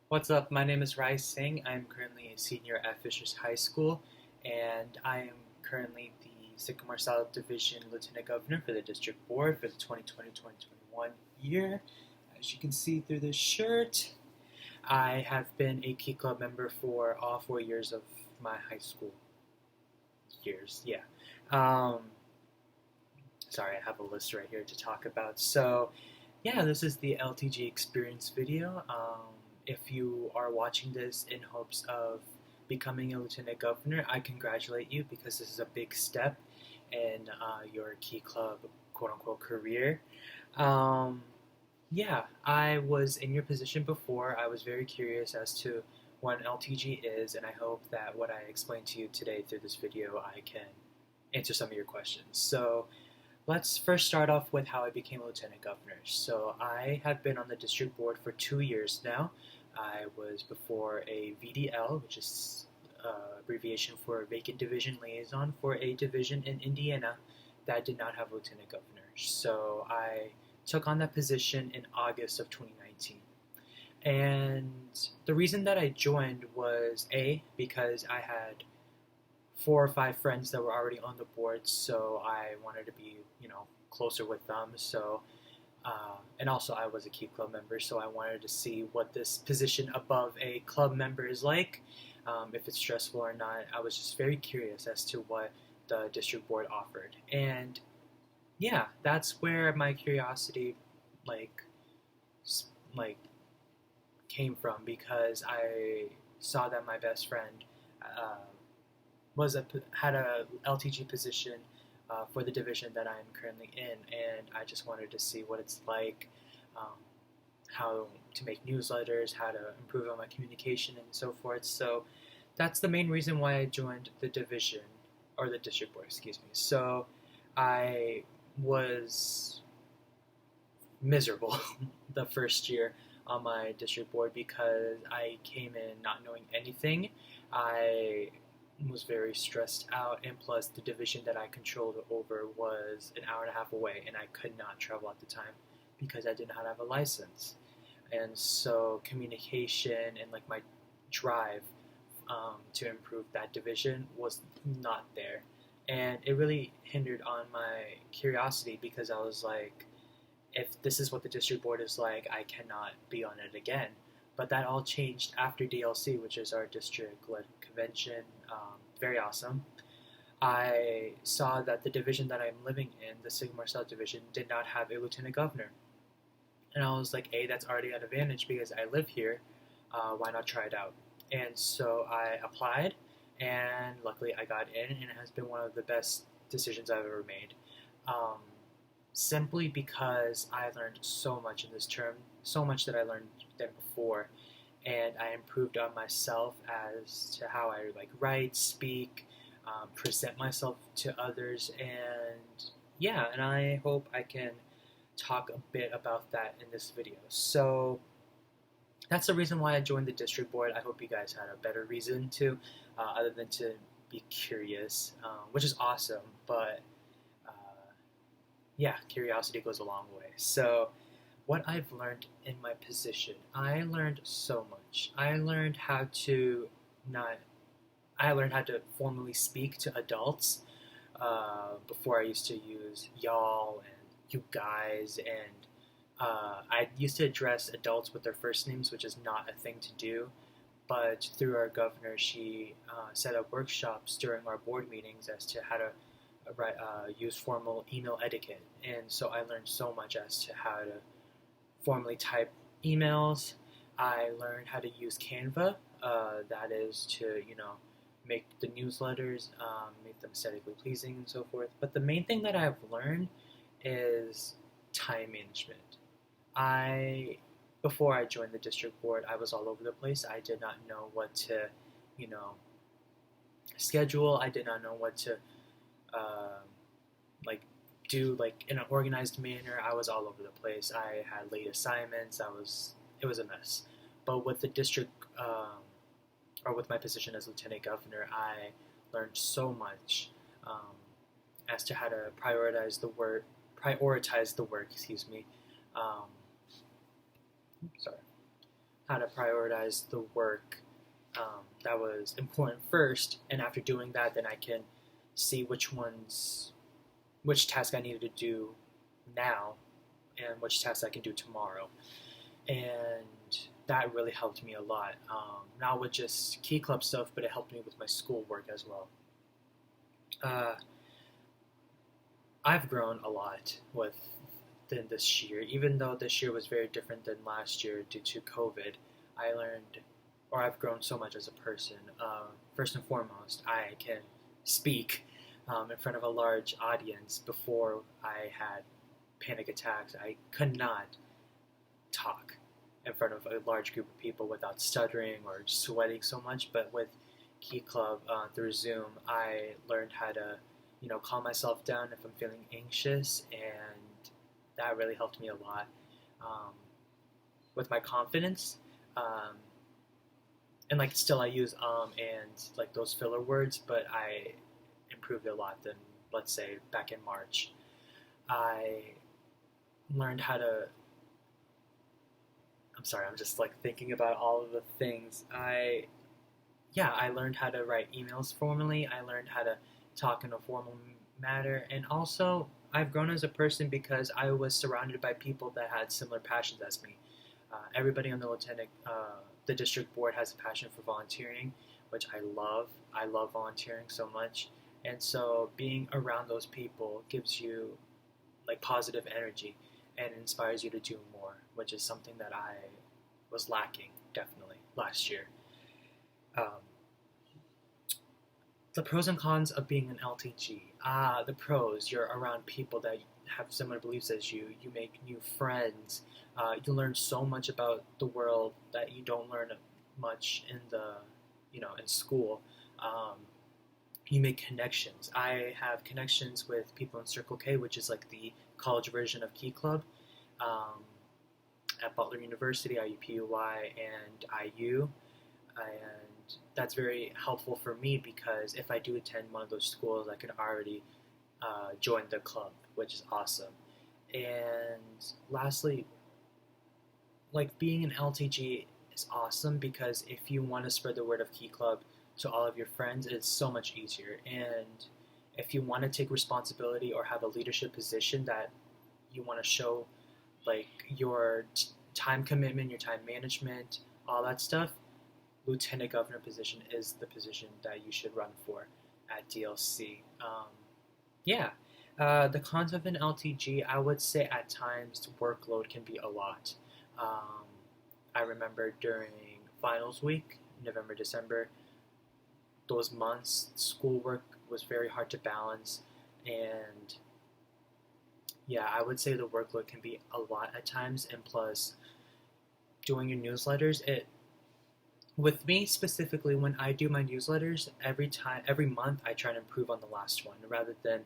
What's up? My name is Rai Singh. I'm currently a senior at Fishers High School, and I am currently the Sycamore South Division Lieutenant Governor for the District Board for the 2020-2021 year. As you can see through this shirt, I have been a Key Club member for all 4 years of my high school years. Yeah. Um, Sorry, I have a list right here to talk about. Yeah, this is the LTG experience video. If you are watching this in hopes of becoming a lieutenant governor, I congratulate you because this is a big step in your Key Club quote unquote career. Um, yeah, I was in your position before. I was very curious as to what an LTG is, and I hope that what I explained to you today through this video, I can answer some of your questions. Let's first start off with how I became a lieutenant governor. So I have been on the district board for 2 years now. I was before a VDL, which is abbreviation for Vacant Division Liaison for a division in Indiana that did not have a lieutenant governor. So I took on that position in August of 2019. And the reason that I joined was because I had 4 or 5 friends that were already on the board, so I wanted to be, closer with them. And also I was a Key Club member, so I wanted to see what this position above a club member is like, if it's stressful or not. I was just very curious as to what the district board offered, and yeah, that's where my curiosity, like, like came from because I saw that my best friend had a LTG position for the division that I'm currently in, and I just wanted to see what it's like, um, how to make newsletters, how to improve on my communication, and so forth. So that's the main reason why I joined the division, or the district board, excuse me. So I was miserable the first year on my district board because I came in not knowing anything. I was very stressed out, and plus the division that I controlled over was an hour and a half away, and I could not travel at the time because I did not have a license. And so communication and like my drive to improve that division was not there, and it really hindered on my curiosity because I was like, if this is what the district board is like, I cannot be on it again. But that all changed after DLC, which is our district-led convention. Very awesome. I saw that the division that I'm living in, the Sycamore South Division, did not have a lieutenant governor. And I was like, hey, that's already an advantage because I live here. Why not try it out? And so I applied, and luckily I got in, and it has been one of the best decisions I've ever made. Um, Simply because I learned so much in this term, so much that I learned than before, and I improved on myself as to how I write, speak, present myself to others, and yeah, and I hope I can talk a bit about that in this video. So that's the reason why I joined the district board. I hope you guys had a better reason to, other than to be curious, which is awesome, but yeah, curiosity goes a long way. So, what I've learned in my position, I learned so much. Not, I learned how to formally speak to adults. Before I used to use y'all and you guys, and I used to address adults with their first names, which is not a thing to do. But through our governor, she set up workshops during our board meetings as to how to use formal email etiquette, and so I learned so much as to how to formally type emails. I learned how to use Canva, that is to make the newsletters, make them aesthetically pleasing and so forth. But the main thing that I've learned is time management. I Before I joined the district board, I was all over the place. I did not know what to, you know, schedule. I did not know what to uh, do in an organized manner. I was all over the place. I had late assignments. It was a mess. But with the district, or with my position as lieutenant governor, I learned so much as to how to prioritize the work. Excuse me. Um, sorry. how to prioritize the work that was important first, and after doing that, then I can see which task I needed to do now, and which tasks I can do tomorrow. And that really helped me a lot. Not with just Key Club stuff, but it helped me with my schoolwork as well. Uh, I've grown a lot within this year, even though this year was very different than last year due to COVID. I learned, or I've grown so much as a person. First and foremost, I can speak in front of a large audience. Before I had panic attacks, I could not talk in front of a large group of people without stuttering or sweating so much. But with Key Club through Zoom, I learned how to, calm myself down if I'm feeling anxious, and that really helped me a lot with my confidence. And still I use and those filler words, but I improved a lot than, let's say, back in March. I learned how to. I'm sorry, I'm just thinking about all of the things. I learned how to write emails formally. I learned how to talk in a formal manner, and also I've grown as a person because I was surrounded by people that had similar passions as me. Everybody on the district board has a passion for volunteering, which I love. I love volunteering so much, and so being around those people gives you positive energy and inspires you to do more, which is something that I was lacking definitely last year. The pros and cons of being an LTG. The pros, you're around people that have similar beliefs as you. You make new friends. You learn so much about the world that you don't learn much in school. You make connections. I have connections with people in Circle K, which is the college version of Key Club, at Butler University, IUPUI, and IU, and that's very helpful for me because if I do attend one of those schools, I can already join the club, which is awesome. And lastly, being an LTG is awesome because if you want to spread the word of Key Club to all of your friends, it's so much easier. And if you want to take responsibility or have a leadership position that you want to show your time commitment, your time management, all that stuff, lieutenant governor position is the position that you should run for at DLC. The cons of an LTG, I would say at times workload can be a lot. I remember during finals week, November, December, those months, schoolwork was very hard to balance, and I would say the workload can be a lot at times, and plus doing your newsletters, with me specifically, when I do my newsletters, every month I try to improve on the last one, rather than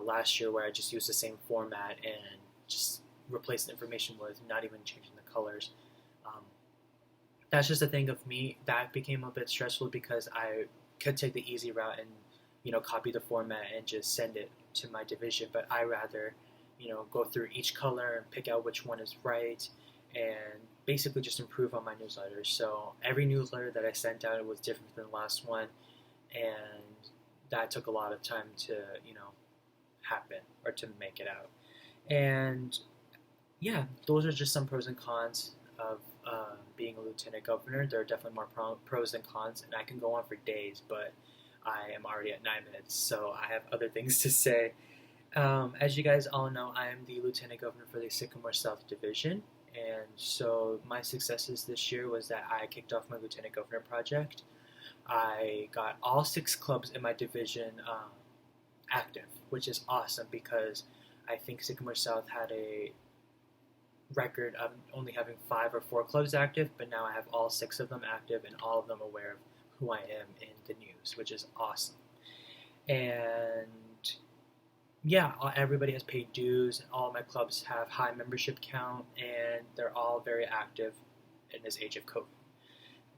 last year where I just used the same format and just replaced the information with not even changing the colors. That's just a thing of me. That became a bit stressful because I could take the easy route and copy the format and just send it to my division, but I rather go through each color and pick out which one is right and basically just improve on my newsletter. So every newsletter that I sent out was different than the last one, and that took a lot of time to happen or to make it out. And those are just some pros and cons of being a lieutenant governor. There are definitely more pros than cons, and I can go on for days, but I am already at 9 minutes, so I have other things to say. As you guys all know, I am the lieutenant governor for the Sycamore South Division, and so my successes this year was that I kicked off my lieutenant governor project. I got all 6 clubs in my division active, which is awesome because I think Sycamore South had a record of only having 5 or 4 clubs active, but now I have all 6 of them active and all of them aware of who I am in the news, which is awesome. And everybody has paid dues. All my clubs have high membership count, and they're all very active in this age of COVID.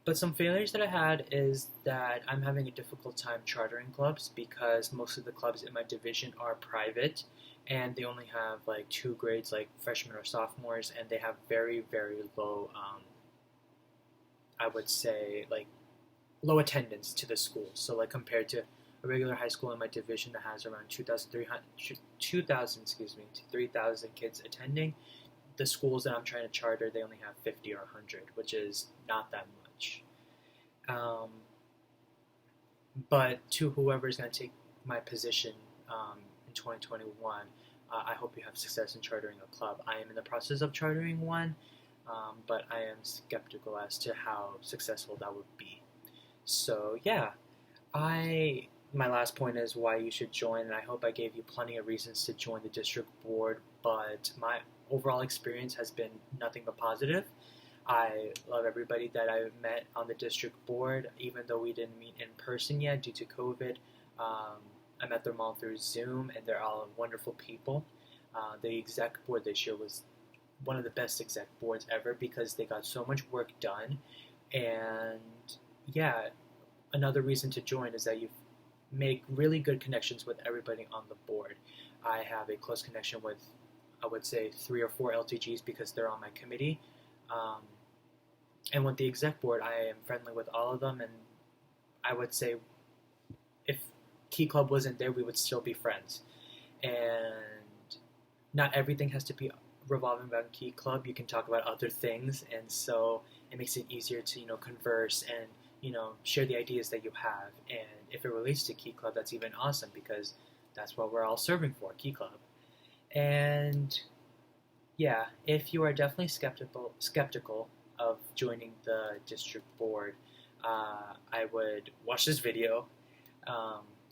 But some failures that I had is that I'm having a difficult time chartering clubs because most of the clubs in my division are private, and they only have 2 grades, like freshmen or sophomores, and they have very, very low I would say, like, low attendance to the school. So, like, compared to a regular high school in my division that has around 2,000 to 3,000 kids attending, the schools that I'm trying to charter, they only have 50 or 100, which is not that much. But to whoever is going to take my position in 2021, I hope you have success in chartering a club. I am in the process of chartering one, but I am skeptical as to how successful that would be. So yeah, my last point is why you should join, and I hope I gave you plenty of reasons to join the district board, but my overall experience has been nothing but positive. I love everybody that I've met on the district board, even though we didn't meet in person yet due to COVID. I met them all through Zoom, and they're all wonderful people. The exec board this year was one of the best exec boards ever because they got so much work done. And yeah, another reason to join is that you make really good connections with everybody on the board. I have a close connection with, I would say, 3 or 4 LTGs because they're on my committee. And with the exec board, I am friendly with all of them, and I would say if Key Club wasn't there, we would still be friends. And not everything has to be revolving around Key Club. You can talk about other things, and so it makes it easier to converse and share the ideas that you have. And if it relates to Key Club, that's even awesome because that's what we're all serving for, Key Club. And yeah, if you are definitely skeptical of joining the district board, I would watch this video.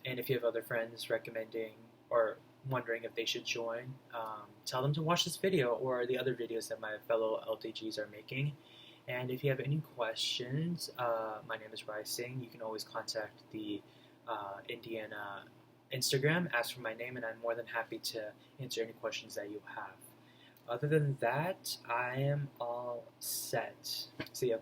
And if you have other friends recommending or wondering if they should join, tell them to watch this video or the other videos that my fellow LTGs are making. And if you have any questions, my name is Rai Singh. You can always contact the Indiana Instagram, ask for my name, and I'm more than happy to answer any questions that you have. Other than that, I am all set. See ya.